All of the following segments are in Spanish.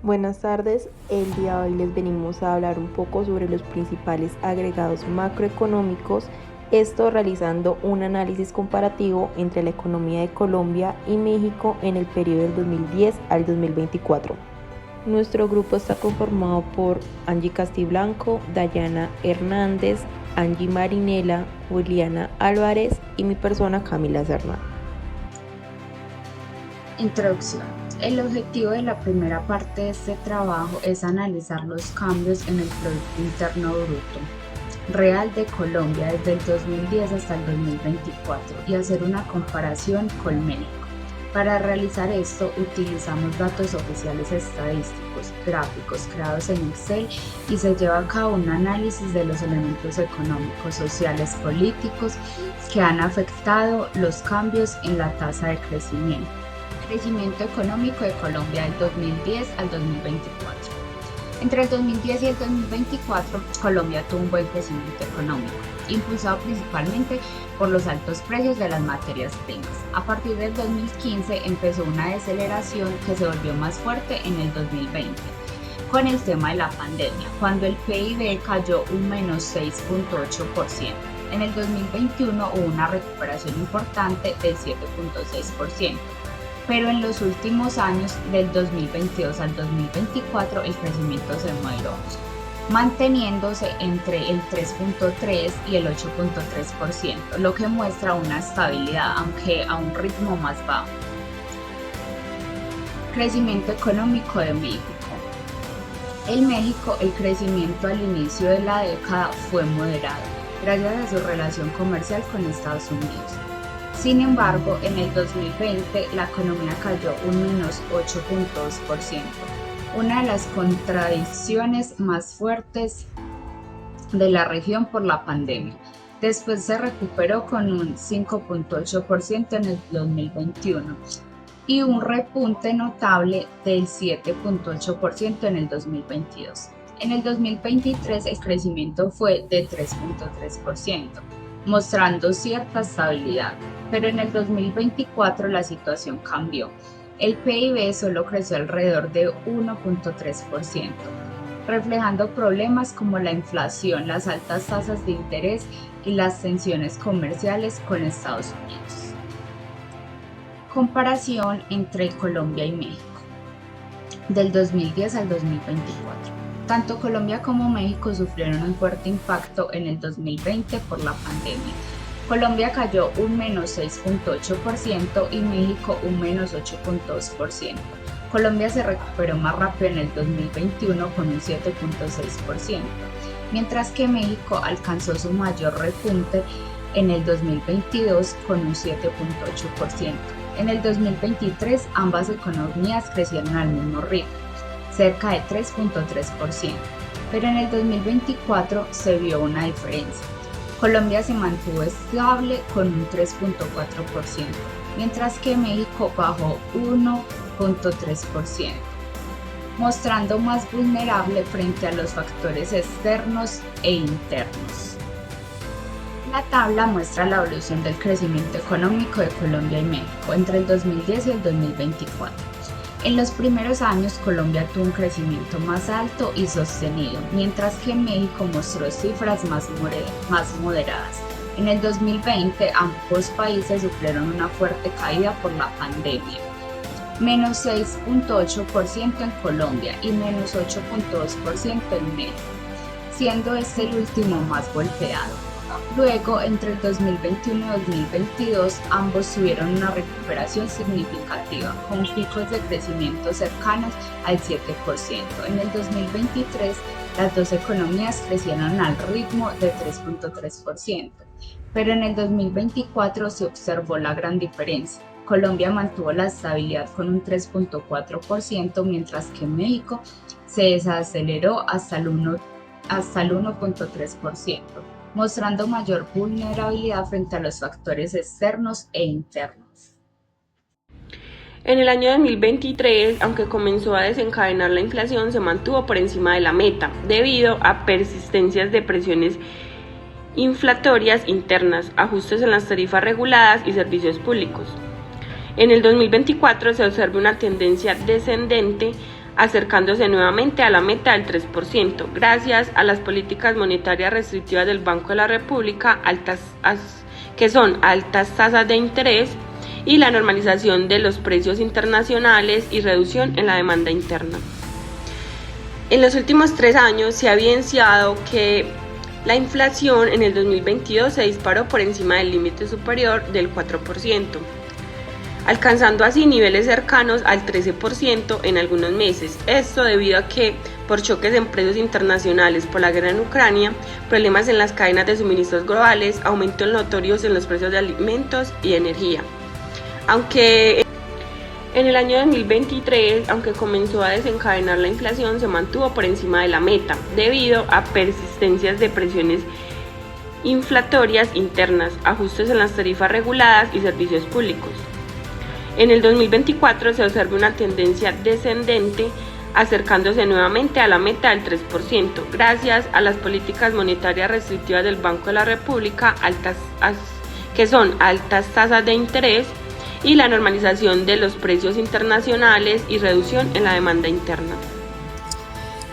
Buenas tardes, el día de hoy les venimos a hablar un poco sobre los principales agregados macroeconómicos, esto realizando un análisis comparativo entre la economía de Colombia y México en el periodo del 2010 al 2024. Nuestro grupo está conformado por Angie Castiblanco, Dayana Hernández, Angie Marinela, Juliana Álvarez y mi persona Camila Serna. Introducción. El objetivo de la primera parte de este trabajo es analizar los cambios en el Producto Interno Bruto real de Colombia desde el 2010 hasta el 2024 y hacer una comparación con México. Para realizar esto utilizamos datos oficiales estadísticos, gráficos creados en Excel y se lleva a cabo un análisis de los elementos económicos, sociales, políticos que han afectado los cambios en la tasa de crecimiento. Crecimiento económico de Colombia del 2010 al 2024. Entre el 2010 y el 2024, Colombia tuvo un buen crecimiento económico, impulsado principalmente por los altos precios de las materias primas. A partir del 2015 empezó una deceleración que se volvió más fuerte en el 2020, con el tema de la pandemia, cuando el PIB cayó un menos 6.8%. En el 2021 hubo una recuperación importante del 7.6%. Pero en los últimos años, del 2022 al 2024, el crecimiento se moderó, manteniéndose entre el 3.3 y el 8.3%, lo que muestra una estabilidad, aunque a un ritmo más bajo. Crecimiento económico de México. En México, el crecimiento al inicio de la década fue moderado, gracias a su relación comercial con Estados Unidos. Sin embargo, en el 2020 la economía cayó un menos 8.2%, una de las contradicciones más fuertes de la región por la pandemia. Después se recuperó con un 5.8% en el 2021 y un repunte notable del 7.8% en el 2022. En el 2023 el crecimiento fue de 3.3%. mostrando cierta estabilidad, pero en el 2024 la situación cambió. El PIB solo creció alrededor de 1.3%, reflejando problemas como la inflación, las altas tasas de interés y las tensiones comerciales con Estados Unidos. Comparación entre Colombia y México, del 2010 al 2024. Tanto Colombia como México sufrieron un fuerte impacto en el 2020 por la pandemia. Colombia cayó un menos 6.8% y México un menos 8.2%. Colombia se recuperó más rápido en el 2021 con un 7.6%, mientras que México alcanzó su mayor repunte en el 2022 con un 7.8%. En el 2023 ambas economías crecieron al mismo ritmo, cerca de 3.3%, pero en el 2024 se vio una diferencia. Colombia se mantuvo estable con un 3.4%, mientras que México bajó 1.3%, mostrando más vulnerable frente a los factores externos e internos. La tabla muestra la evolución del crecimiento económico de Colombia y México entre el 2010 y el 2024. En los primeros años Colombia tuvo un crecimiento más alto y sostenido, mientras que México mostró cifras más moderadas. En el 2020 ambos países sufrieron una fuerte caída por la pandemia, menos 6.8% en Colombia y menos 8.2% en México, siendo este el último más golpeado. Luego, entre el 2021 y 2022, ambos tuvieron una recuperación significativa, con picos de crecimiento cercanos al 7%. En el 2023, las dos economías crecieron al ritmo de 3.3%, pero en el 2024 se observó la gran diferencia. Colombia mantuvo la estabilidad con un 3.4%, mientras que México se desaceleró hasta el 1.3%. mostrando mayor vulnerabilidad frente a los factores externos e internos. En el año 2023, aunque comenzó a desencadenar la inflación, se mantuvo por encima de la meta, debido a persistencias de presiones inflatorias internas, ajustes en las tarifas reguladas y servicios públicos. En el 2024 se observa una tendencia descendente acercándose nuevamente a la meta del 3%, gracias a las políticas monetarias restrictivas del Banco de la República, que son altas tasas de interés y la normalización de los precios internacionales y reducción en la demanda interna. En los últimos 3 años se ha evidenciado que la inflación en el 2022 se disparó por encima del límite superior del 4%, alcanzando así niveles cercanos al 13% en algunos meses. Esto debido a que, por choques en precios internacionales por la guerra en Ucrania, problemas en las cadenas de suministros globales, aumentos notorios en los precios de alimentos y energía. Aunque en el año 2023, aunque comenzó a desencadenar la inflación, se mantuvo por encima de la meta, debido a persistencias de presiones inflatorias internas, ajustes en las tarifas reguladas y servicios públicos. En el 2024 se observa una tendencia descendente, acercándose nuevamente a la meta del 3%, gracias a las políticas monetarias restrictivas del Banco de la República, que son altas tasas de interés y la normalización de los precios internacionales y reducción en la demanda interna.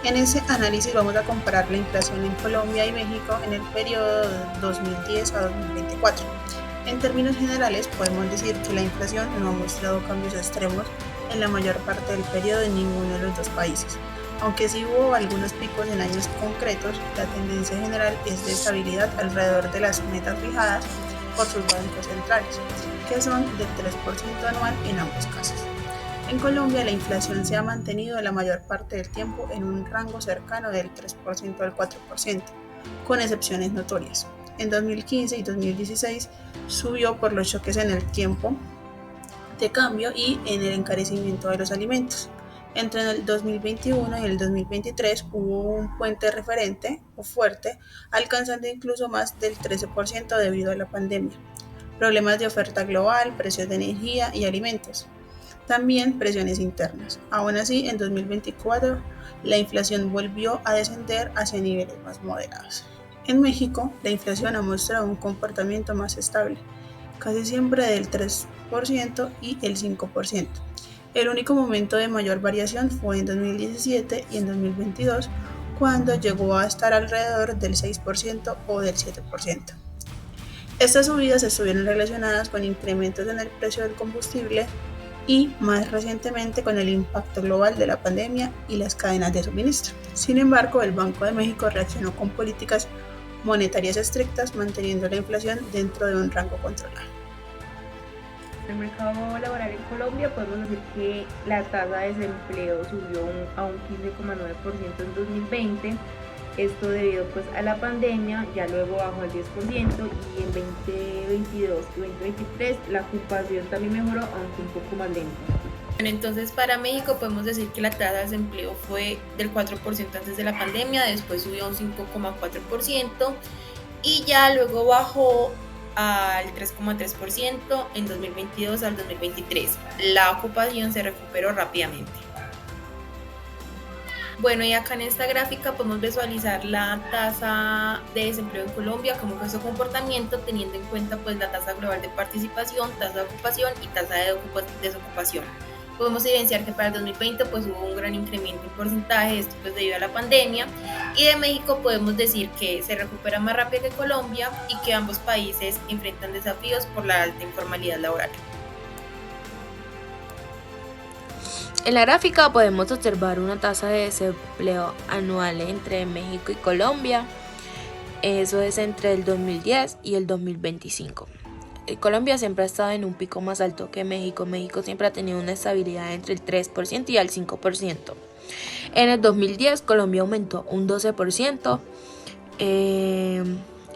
En ese análisis vamos a comparar la inflación en Colombia y México en el periodo 2010 a 2024. En términos generales, podemos decir que la inflación no ha mostrado cambios extremos en la mayor parte del periodo en ninguno de los dos países. Aunque sí hubo algunos picos en años concretos, la tendencia general es de estabilidad alrededor de las metas fijadas por sus bancos centrales, que son del 3% anual en ambos casos. En Colombia, la inflación se ha mantenido la mayor parte del tiempo en un rango cercano del 3% al 4%, con excepciones notorias. En 2015 y 2016 subió por los choques en el tiempo de cambio y en el encarecimiento de los alimentos. Entre el 2021 y el 2023 hubo un puente referente o fuerte, alcanzando incluso más del 13% debido a la pandemia, problemas de oferta global, precios de energía y alimentos, también presiones internas. Aún así, en 2024 la inflación volvió a descender hacia niveles más moderados. En México, la inflación ha mostrado un comportamiento más estable, casi siempre del 3% y el 5%. El único momento de mayor variación fue en 2017 y en 2022, cuando llegó a estar alrededor del 6% o del 7%. Estas subidas estuvieron relacionadas con incrementos en el precio del combustible y, más recientemente, con el impacto global de la pandemia y las cadenas de suministro. Sin embargo, el Banco de México reaccionó con políticas monetarias estrictas, manteniendo la inflación dentro de un rango controlado. En el mercado laboral en Colombia podemos decir que la tasa de desempleo subió a un 15,9% en 2020, esto debido a la pandemia, ya luego bajó al 10% y en 2022 y 2023 la ocupación también mejoró, aunque un poco más lento. Bueno, entonces para México podemos decir que la tasa de desempleo fue del 4% antes de la pandemia, después subió a un 5,4% y ya luego bajó al 3,3% en 2022 al 2023. La ocupación se recuperó rápidamente. Bueno, y acá en esta gráfica podemos visualizar la tasa de desempleo en Colombia, cómo fue su comportamiento, teniendo en cuenta la tasa global de participación, tasa de ocupación y tasa de desocupación. Podemos evidenciar que para el 2020 hubo un gran incremento en porcentaje, esto debido a la pandemia, y de México podemos decir que se recupera más rápido que Colombia y que ambos países enfrentan desafíos por la alta informalidad laboral. En la gráfica podemos observar una tasa de desempleo anual entre México y Colombia. Eso es entre el 2010 y el 2025. Colombia siempre ha estado en un pico más alto que México. México siempre ha tenido una estabilidad entre el 3% y el 5%. En el 2010 Colombia aumentó un 12%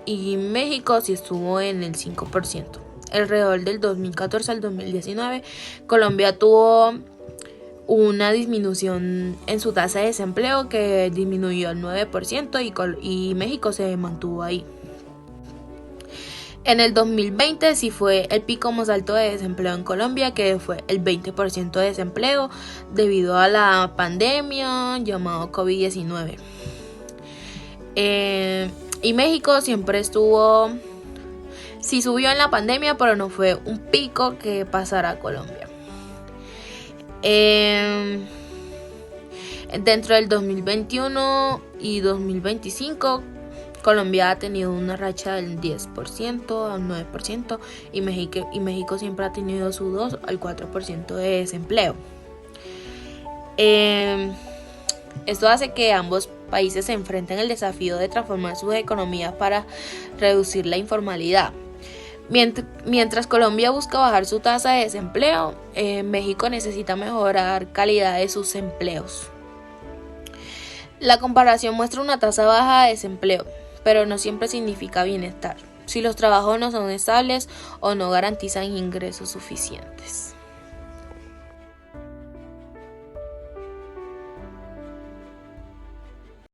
y México sí estuvo en el 5%. Alrededor del 2014 al 2019 Colombia tuvo una disminución en su tasa de desempleo que disminuyó al 9% y México se mantuvo ahí. En el 2020 sí fue el pico más alto de desempleo en Colombia, que fue el 20% de desempleo debido a la pandemia llamado COVID-19. Y México siempre sí subió en la pandemia, pero no fue un pico que pasara a Colombia. Dentro del 2021 y 2025, Colombia ha tenido una racha del 10% al 9% y México siempre ha tenido su 2 al 4% de desempleo. Esto hace que ambos países se enfrenten al desafío de transformar sus economías para reducir la informalidad. Mientras Colombia busca bajar su tasa de desempleo, México necesita mejorar calidad de sus empleos. La comparación muestra una tasa baja de desempleo, pero no siempre significa bienestar, si los trabajos no son estables o no garantizan ingresos suficientes.